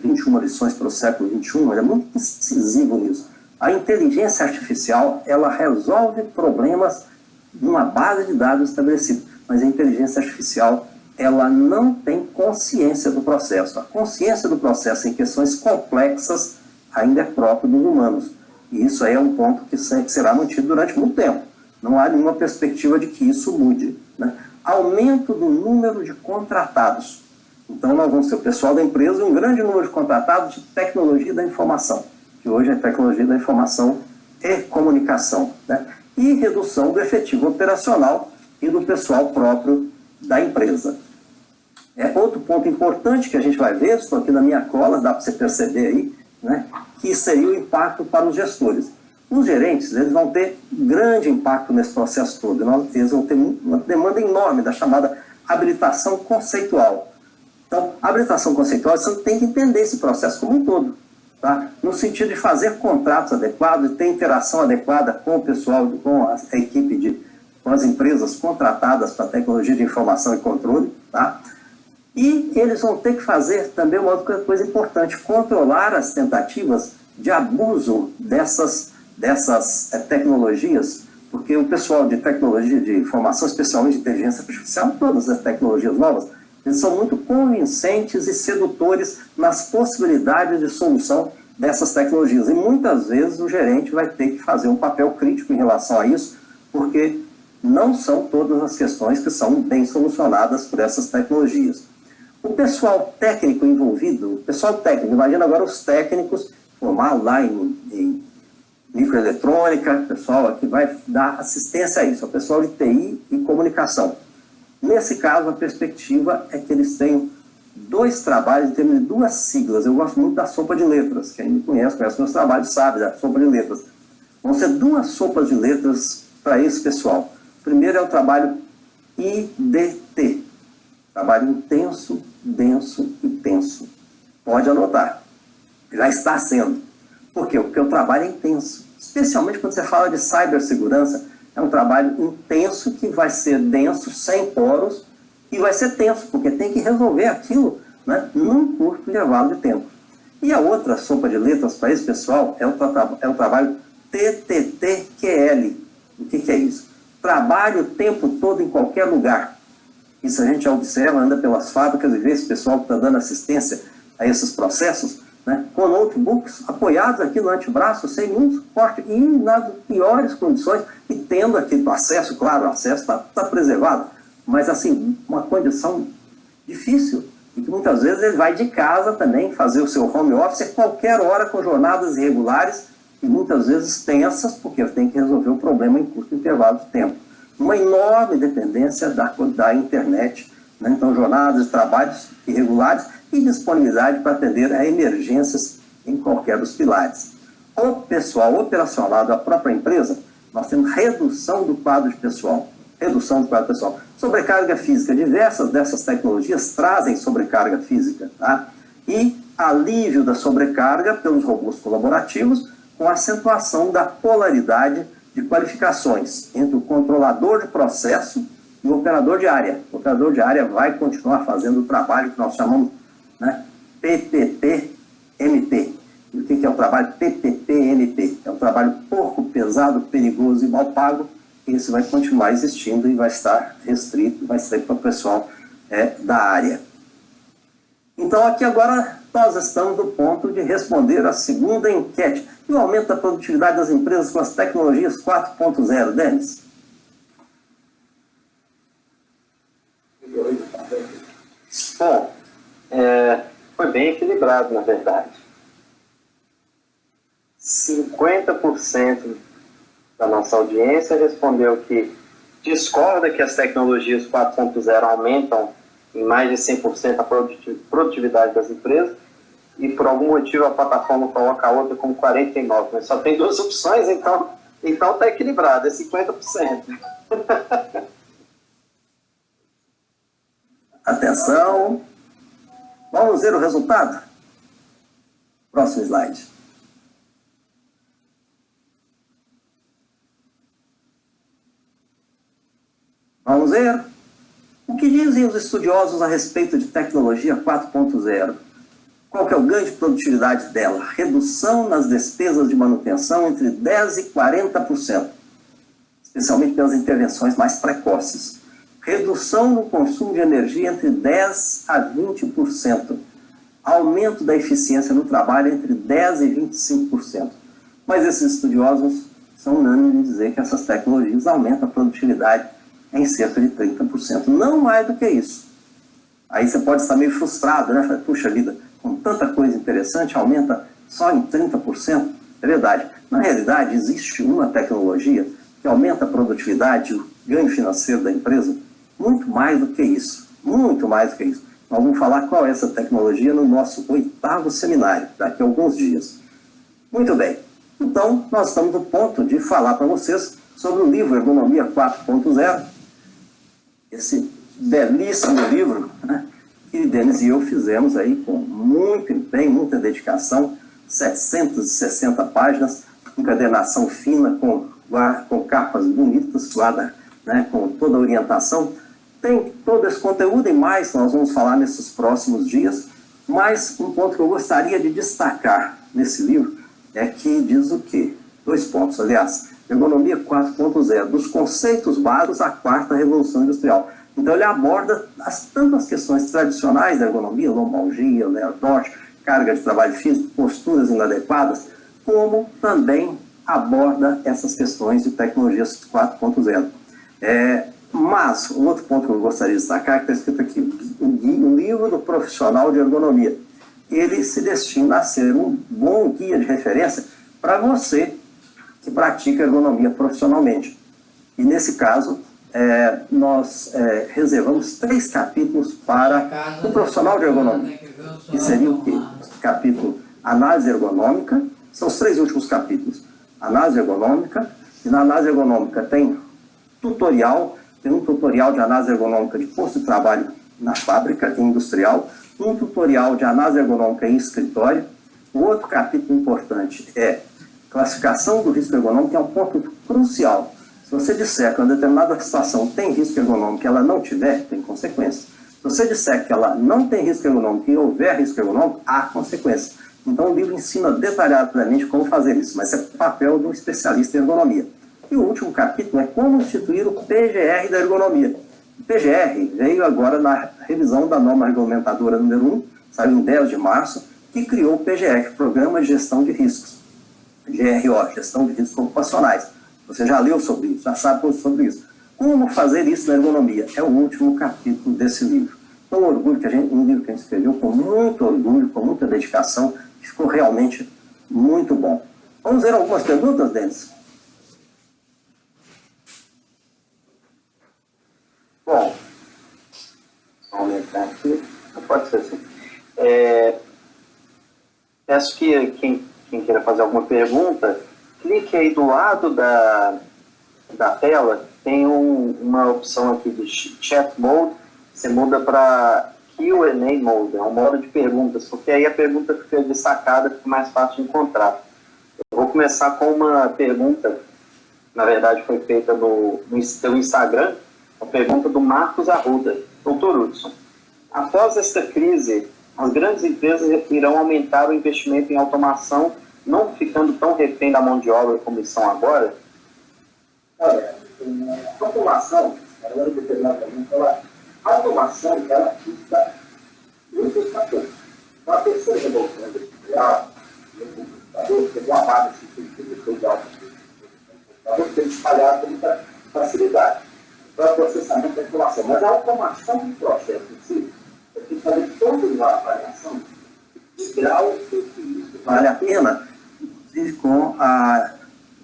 21 lições para o século XXI, é muito decisivo nisso. A inteligência artificial, ela resolve problemas numa base de dados estabelecida, mas a inteligência artificial, ela não tem consciência do processo. A consciência do processo em questões complexas ainda é próprio dos humanos. E isso aí é um ponto que será mantido durante muito tempo. Não há nenhuma perspectiva de que isso mude, né? Aumento do número de contratados. Então, nós vamos ter o pessoal da empresa e um grande número de contratados de tecnologia da informação, que hoje é tecnologia da informação e comunicação, né? E redução do efetivo operacional e do pessoal próprio da empresa. Outro ponto importante que a gente vai ver, estou aqui na minha cola, dá para você perceber aí, né, que seria o impacto para os gestores. Os gerentes, eles vão ter grande impacto nesse processo todo. Eles vão ter uma demanda enorme da chamada habilitação conceitual. Então, a habilitação conceitual, você tem que entender esse processo como um todo, tá? No sentido de fazer contratos adequados, de ter interação adequada com o pessoal, com a equipe, com as empresas contratadas para tecnologia de informação e controle, tá? E eles vão ter que fazer também uma outra coisa importante, controlar as tentativas de abuso dessas tecnologias, porque o pessoal de tecnologia de informação, especialmente de inteligência artificial, todas as tecnologias novas, eles são muito convincentes e sedutores nas possibilidades de solução dessas tecnologias. E muitas vezes o gerente vai ter que fazer um papel crítico em relação a isso, porque não são todas as questões que são bem solucionadas por essas tecnologias. O pessoal técnico envolvido, imagina agora os técnicos formados lá em microeletrônica, pessoal que vai dar assistência a isso, o pessoal de TI e comunicação. Nesse caso, a perspectiva é que eles tenham 2 trabalhos em termos de 2 siglas. Eu gosto muito da sopa de letras. Quem me conhece meus trabalhos, sabe da sopa de letras. Vão ser 2 sopas de letras para esse pessoal. O primeiro é o trabalho IDT. Trabalho intenso, denso e tenso. Pode anotar. Já está sendo. Por quê? Porque o trabalho é intenso. Especialmente quando você fala de cibersegurança, é um trabalho intenso que vai ser denso, sem poros, e vai ser tenso, porque tem que resolver aquilo, né, num curto intervalo de tempo. E a outra sopa de letras para esse pessoal é o trabalho TTTQL. O que é isso? Trabalho o tempo todo em qualquer lugar. Isso a gente já observa, anda pelas fábricas e vê esse pessoal que está dando assistência a esses processos, né, com notebooks apoiados aqui no antebraço, sem nenhum suporte e nas piores condições, e tendo aqui o acesso, claro, o acesso está preservado, mas assim, uma condição difícil, e que muitas vezes ele vai de casa também fazer o seu home office a qualquer hora, com jornadas irregulares e muitas vezes tensas, porque ele tem que resolver o problema em curto intervalo de tempo. Uma enorme dependência da internet, né? Então jornadas de trabalhos irregulares e disponibilidade para atender a emergências em qualquer dos pilares. O pessoal operacional da própria empresa, nós temos redução do quadro de pessoal. Sobrecarga física. Diversas dessas tecnologias trazem sobrecarga física, tá? E alívio da sobrecarga pelos robôs colaborativos, com acentuação da polaridade de qualificações entre o controlador de processo e o operador de área. O operador de área vai continuar fazendo o trabalho que nós chamamos, né, PPP-MP. E o que é o trabalho PPP-MP? É um trabalho pouco, pesado, perigoso e mal pago. Esse vai continuar existindo e vai estar restrito, vai ser para o pessoal da área. Então, aqui agora nós estamos no ponto de responder a segunda enquete. E o aumento da produtividade das empresas com as tecnologias 4.0, Denis? Bom, foi bem equilibrado, na verdade. 50% da nossa audiência respondeu que discorda que as tecnologias 4.0 aumentam em mais de 100% a produtividade das empresas e por algum motivo a plataforma coloca a outra como 49%, mas só tem duas opções, então está equilibrado, é 50%. Atenção, vamos ver o resultado? Próximo slide. Vamos ver o que dizem os estudiosos a respeito de tecnologia 4.0. Qual que é o ganho de produtividade dela? Redução nas despesas de manutenção entre 10% e 40%, especialmente pelas intervenções mais precoces. Redução no consumo de energia entre 10% a 20%. Aumento da eficiência no trabalho entre 10% e 25%. Mas esses estudiosos são unânimes em dizer que essas tecnologias aumentam a produtividade em cerca de 30%. Não mais do que isso. Aí você pode estar meio frustrado, né? Puxa vida, com tanta coisa interessante, aumenta só em 30%. É verdade. Na realidade, existe uma tecnologia que aumenta a produtividade, o ganho financeiro da empresa, muito mais do que isso. Muito mais do que isso. Nós vamos falar qual é essa tecnologia no nosso 8º seminário, daqui a alguns dias. Muito bem. Então, nós estamos no ponto de falar para vocês sobre o livro Ergonomia 4.0, esse belíssimo livro, né, que Denis e eu fizemos aí com muito empenho, muita dedicação, 760 páginas, encadernação fina, com capas bonitas, né, com toda a orientação. Tem todo esse conteúdo e mais, nós vamos falar nesses próximos dias, mas um ponto que eu gostaria de destacar nesse livro é que diz o quê? 2 pontos, aliás, Ergonomia 4.0, dos conceitos básicos à 4ª Revolução Industrial. Então ele aborda tanto as questões tradicionais da ergonomia, lombalgia, lordose, carga de trabalho físico, posturas inadequadas, como também aborda essas questões de tecnologias 4.0. Mas, um outro ponto que eu gostaria de destacar, que está escrito aqui, o livro do profissional de ergonomia. Ele se destina a ser um bom guia de referência para você que pratica ergonomia profissionalmente. E nesse caso, nós reservamos 3 capítulos para o profissional de ergonomia. Que seria o quê? Capítulo Análise Ergonômica, são os 3 últimos capítulos. Análise Ergonômica, e na análise ergonômica tem tutorial, tem um tutorial de análise ergonômica de posto de trabalho na fábrica industrial, um tutorial de análise ergonômica em escritório. O outro capítulo importante é classificação do risco ergonômico, que é um ponto crucial. Se você disser que uma determinada situação tem risco ergonômico e ela não tiver, tem consequências. Se você disser que ela não tem risco ergonômico e houver risco ergonômico, há consequências. Então o livro ensina detalhadamente como fazer isso, mas é o papel de um especialista em ergonomia. E o último capítulo é como instituir o PGR da ergonomia. O PGR veio agora na revisão da norma regulamentadora número 1, saiu em 10 de março, que criou o PGR, Programa de Gestão de Riscos. GRO, Gestão de Riscos Ocupacionais. Você já leu sobre isso, já sabe sobre isso. Como fazer isso na ergonomia? É o último capítulo desse livro. Então, um livro que a gente escreveu com muito orgulho, com muita dedicação, que ficou realmente muito bom. Vamos ver algumas perguntas, Denis? Bom, só aumentar aqui. Pode ser assim. Peço que quem queira fazer alguma pergunta, clique aí do lado da tela, tem uma opção aqui de chat mode, você muda para Q&A mode, é um modo de perguntas, porque aí a pergunta fica destacada, fica mais fácil de encontrar. Eu vou começar com uma pergunta, na verdade foi feita no Instagram, a pergunta do Marcos Arruda. Doutor Hudson, após esta crise, as grandes empresas irão aumentar o investimento em automação, não ficando tão refém da mão de obra como estão agora? Olha, a automação, agora a automação, ela fica muitos fatores. Então, a terceira revolução industrial, o computador, teve uma base científica de alta computador, tem espalhado com muita facilidade para o processamento da informação. Mas a automação do processo em si, é que fazer toda uma avaliação de grau que isso vale a pena, inclusive com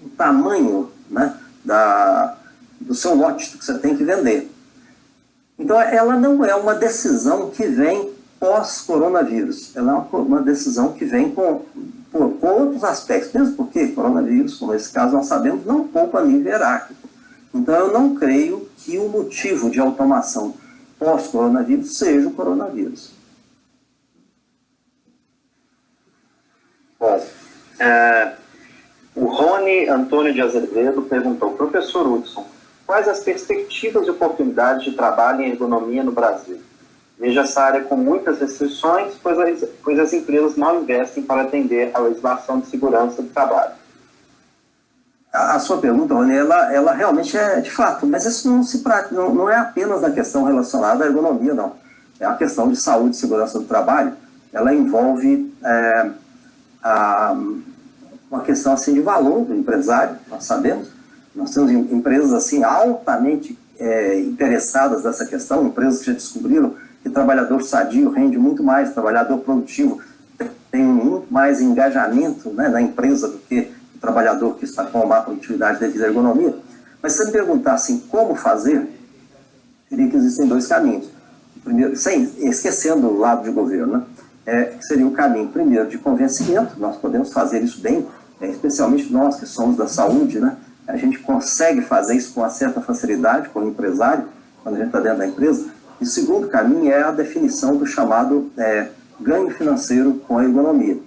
o tamanho, né, do seu lote que você tem que vender. Então, ela não é uma decisão que vem pós-coronavírus, ela é uma decisão que vem com outros aspectos, mesmo porque coronavírus, como esse caso nós sabemos, não poupa nível hierárquico. Então, eu não creio que o motivo de automação pós-coronavírus seja o coronavírus. Bom, o Rony Antônio de Azevedo perguntou: professor Hudson, quais as perspectivas e oportunidades de trabalho em ergonomia no Brasil? Vejo essa área com muitas restrições, pois as empresas não investem para atender à legislação de segurança do trabalho. A sua pergunta, Rony, ela realmente é de fato, mas isso não é apenas a questão relacionada à ergonomia, não. É a questão de saúde e segurança do trabalho. Ela envolve uma questão assim, de valor do empresário, nós sabemos. Nós temos empresas assim, altamente interessadas nessa questão, empresas que já descobriram que trabalhador sadio rende muito mais, trabalhador produtivo tem muito mais engajamento, né, na empresa do que o trabalhador que está com má produtividade devido à ergonomia. Mas se você me perguntar assim, como fazer, eu diria que existem dois caminhos. Primeiro, esquecendo o lado de governo, né, seria o caminho, primeiro, de convencimento. Nós podemos fazer isso bem, especialmente nós que somos da saúde, né? A gente consegue fazer isso com uma certa facilidade com o empresário, quando a gente está dentro da empresa. E o segundo caminho é a definição do chamado ganho financeiro com a ergonomia.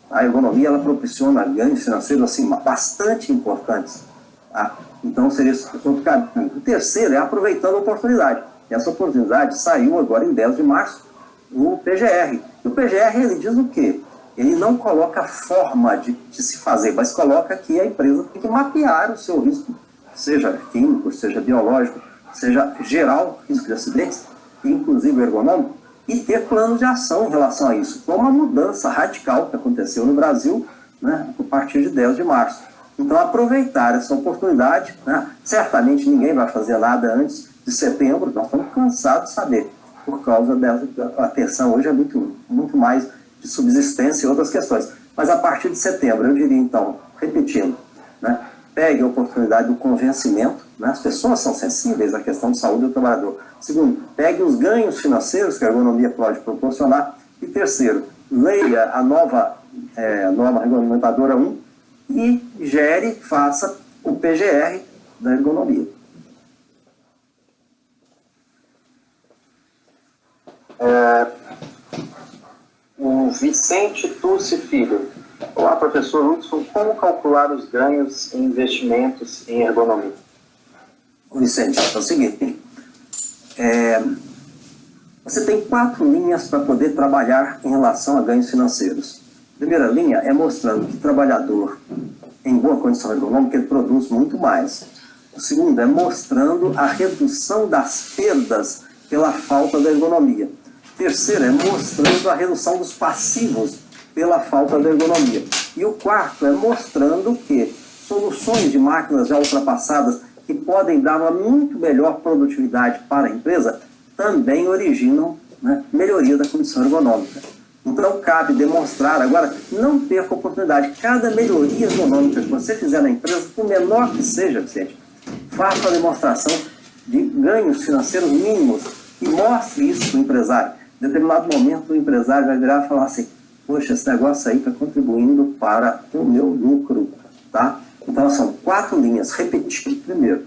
A ergonomia, ela proporciona ganhos financeiros assim, bastante importantes. Tá? Então, seria esse outro caminho. O terceiro é aproveitando a oportunidade. E essa oportunidade saiu agora em 10 de março, no PGR. E o PGR, ele diz o quê? Ele não coloca a forma de se fazer, mas coloca que a empresa tem que mapear o seu risco, seja químico, seja biológico, seja geral, risco de acidentes, inclusive ergonômico, e ter plano de ação em relação a isso. Foi uma mudança radical que aconteceu no Brasil, né, a partir de 10 de março. Então, aproveitar essa oportunidade, né, certamente ninguém vai fazer nada antes de setembro, nós estamos cansados de saber, por causa da atenção hoje é muito mais de subsistência e outras questões. Mas a partir de setembro, eu diria então, repetindo, né, pegue a oportunidade do convencimento, né, as pessoas são sensíveis à questão de saúde do trabalhador. Segundo, pegue os ganhos financeiros que a ergonomia pode proporcionar. E terceiro, leia a nova norma regulamentadora 1 e faça o PGR da ergonomia. O Vicente Tussi Filho: olá, professor Hudson, como calcular os ganhos em investimentos em ergonomia? Vicente, é o seguinte, você tem 4 linhas para poder trabalhar em relação a ganhos financeiros. A primeira linha é mostrando que o trabalhador em boa condição ergonômica ele produz muito mais. O segundo é mostrando a redução das perdas pela falta da ergonomia. O terceiro é mostrando a redução dos passivos pela falta da ergonomia. E o quarto é mostrando que soluções de máquinas já ultrapassadas que podem dar uma muito melhor produtividade para a empresa também originam, né, melhoria da condição ergonômica. Então, cabe demonstrar, agora, não perca a oportunidade. Cada melhoria ergonômica que você fizer na empresa, por menor que seja, Vicente, faça a demonstração de ganhos financeiros mínimos e mostre isso para o empresário. Em determinado momento, o empresário vai virar e falar assim: poxa, esse negócio aí está contribuindo para o meu lucro, tá? Então, são 4 linhas. Repetir, primeiro.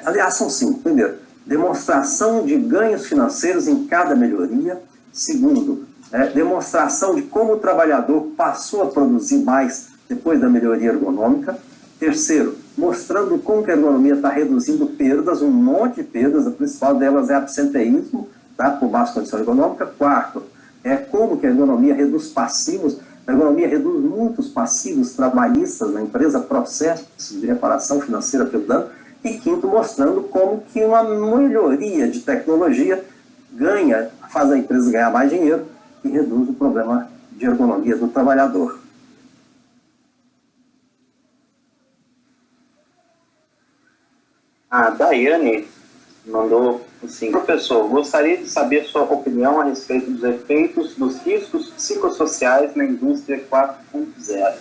Aliás, são 5. Primeiro, demonstração de ganhos financeiros em cada melhoria. Segundo, demonstração de como o trabalhador passou a produzir mais depois da melhoria ergonômica. Terceiro, mostrando como que a ergonomia está reduzindo perdas, um monte de perdas, a principal delas é absenteísmo, tá, por baixa condição ergonômica. Quarto, como que a ergonomia reduz passivos. A ergonomia reduz muitos passivos trabalhistas na empresa, processos de reparação financeira pelo dano. E quinto, mostrando como que uma melhoria de tecnologia faz a empresa ganhar mais dinheiro e reduz o problema de ergonomia do trabalhador. A Daiane mandou assim: professor, gostaria de saber sua opinião a respeito dos efeitos dos riscos psicossociais na indústria 4.0.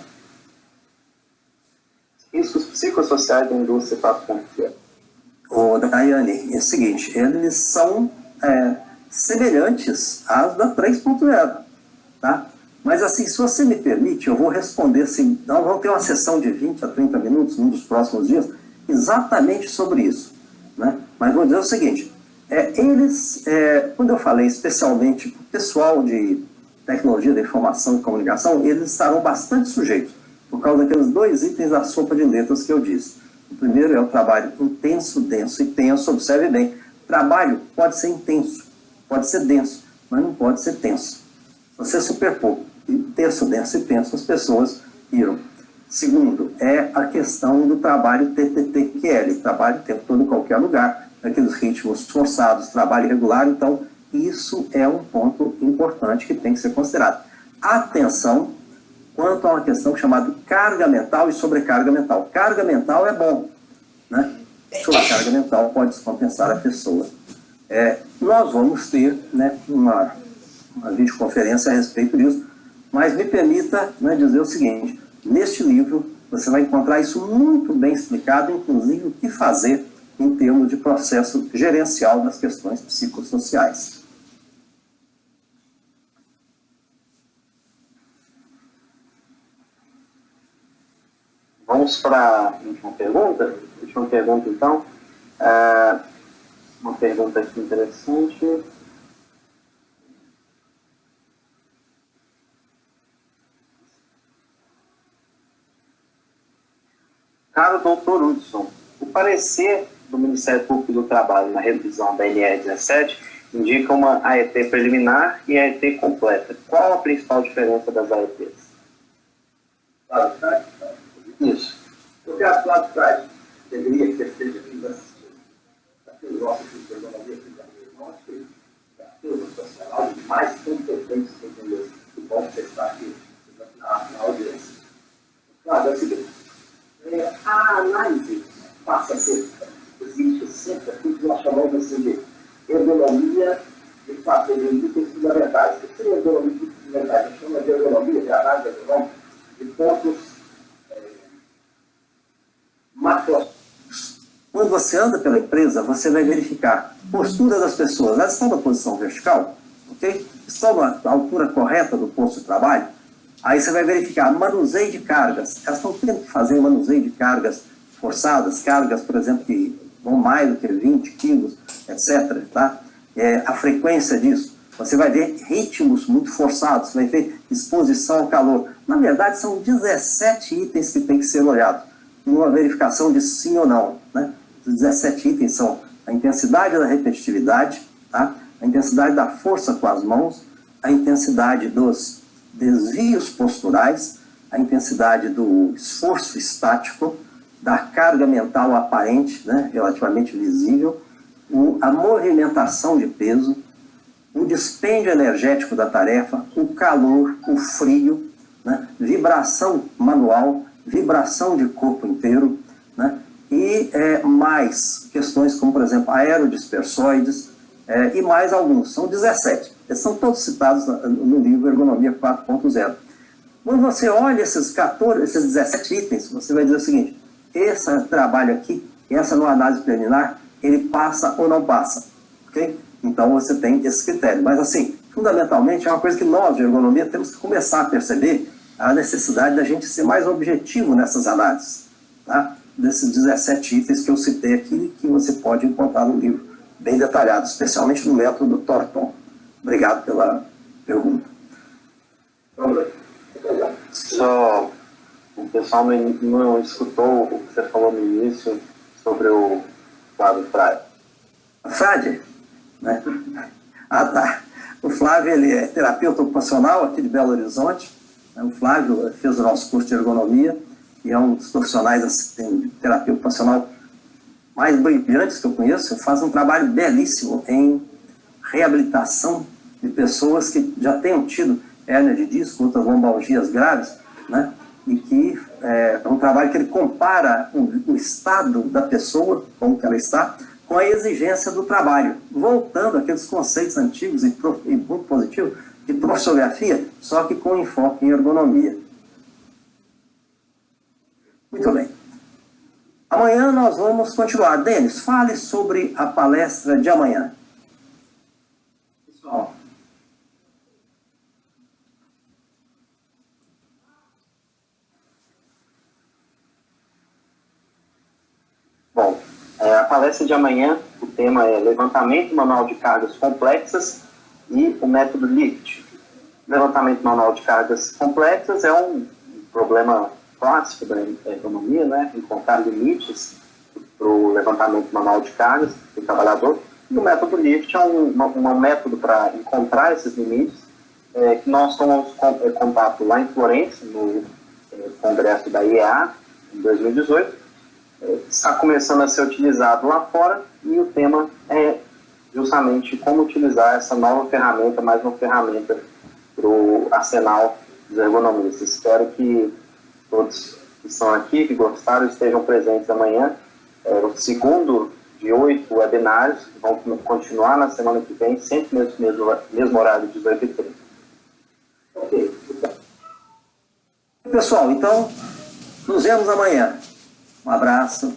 riscos psicossociais da indústria 4.0. Ô, Daiane, é o seguinte, eles são semelhantes às da 3.0, tá? Mas assim, se você me permite, eu vou responder assim, nós vamos ter uma sessão de 20 a 30 minutos num dos próximos dias, exatamente sobre isso, né? Mas vou dizer o seguinte, quando eu falei especialmente para o pessoal de tecnologia da informação e comunicação, eles estarão bastante sujeitos, por causa daqueles 2 itens da sopa de letras que eu disse. O primeiro é o trabalho intenso, denso e tenso. Observe bem, trabalho pode ser intenso, pode ser denso, mas não pode ser tenso. Se você superpor intenso, denso e tenso, as pessoas viram. Segundo, é a questão do trabalho TTTQL, trabalho o tempo todo em qualquer lugar, aqueles ritmos forçados, trabalho irregular. Então, isso é um ponto importante que tem que ser considerado. Atenção quanto a uma questão chamada carga mental e sobrecarga mental. Carga mental é bom, né? Sobrecarga mental pode descompensar a pessoa. Nós vamos ter, né, uma videoconferência a respeito disso, mas me permita, né, dizer o seguinte, neste livro você vai encontrar isso muito bem explicado, inclusive o que fazer em termos de processo gerencial das questões psicossociais. Vamos para a última pergunta? Última pergunta, então. Uma pergunta aqui interessante. Caro doutor Hudson, o parecer do Ministério Público do Trabalho na revisão da NR 17 indica uma AET preliminar e AET completa. Qual a principal diferença das AETs? Isso. Porque a Flávio Frade deveria ter feito aquilo assistido. A filosofia de economia que a filosofia mais competente que entendeu que bom que está aqui na audiência. Claro, é o seguinte, a análise passa a ser, existe sempre aquilo que nós chamamos assim de ergonomia de itens fundamentais. O que seria ergonomia de itens fundamentais? A gente chama de ergonomia, de análise econômica, de pontos macro. Quando você anda pela empresa, você vai verificar a postura das pessoas. Elas estão na posição vertical, ok? Estão na altura correta do posto de trabalho. Aí você vai verificar manuseio de cargas. Elas estão tendo que fazer manuseio de cargas forçadas, cargas, por exemplo, que vão mais do que 20 quilos, etc. Tá? A frequência disso. Você vai ver ritmos muito forçados, você vai ver exposição ao calor. Na verdade, são 17 itens que tem que ser olhados, numa verificação de sim ou não. Né? Os 17 itens são a intensidade da repetitividade, tá? A intensidade da força com as mãos, a intensidade dos desvios posturais, a intensidade do esforço estático, da carga mental aparente, né, relativamente visível, a movimentação de peso, o dispêndio energético da tarefa, o calor, o frio, né, vibração manual, vibração de corpo inteiro, né, e mais questões como, por exemplo, aerodispersóides, e mais alguns, são 17. Eles são todos citados no livro Ergonomia 4.0. Quando você olha esses 17 itens, você vai dizer o seguinte, esse trabalho aqui, essa numa análise preliminar, ele passa ou não passa, ok? Então você tem esse critério. Mas assim, fundamentalmente é uma coisa que nós de ergonomia temos que começar a perceber a necessidade da gente ser mais objetivo nessas análises, tá? Desses 17 itens que eu citei aqui, que você pode encontrar no livro, bem detalhado, especialmente no método Thornton. Obrigado pela pergunta. Só o pessoal não escutou o que você falou no início sobre o Flávio Frade. Frade? Né? Ah, tá. O Flávio, ele é terapeuta ocupacional aqui de Belo Horizonte. O Flávio fez o nosso curso de ergonomia e é um dos profissionais assim, de terapia ocupacional mais brilhantes que eu conheço. Faz um trabalho belíssimo em reabilitação de pessoas que já tenham tido hérnia de disco, outras lombalgias graves, né? E que é um trabalho que ele compara o estado da pessoa, como que ela está, com a exigência do trabalho, voltando àqueles conceitos antigos e muito positivos de profissionografia, só que com enfoque em ergonomia. Muito bem. Amanhã nós vamos continuar. Denis, fale sobre a palestra de amanhã. Pessoal. Bom, a palestra de amanhã, o tema é levantamento manual de cargas complexas e o método LIFT. Levantamento manual de cargas complexas é um problema clássico da economia, né? Encontrar limites para o levantamento manual de cargas do trabalhador. E o método LIFT é um método para encontrar esses limites, que nós tomamos contato lá em Florença, no congresso da IEA, em 2018. Está começando a ser utilizado lá fora e o tema é justamente como utilizar essa nova ferramenta, mais uma ferramenta para o arsenal dos ergonomistas. Espero que todos que estão aqui, que gostaram, estejam presentes amanhã. O segundo de 8 webinários, que vão continuar na semana que vem, sempre nesse mesmo horário, 18h30. Ok. Pessoal, então, nos vemos amanhã. Um abraço.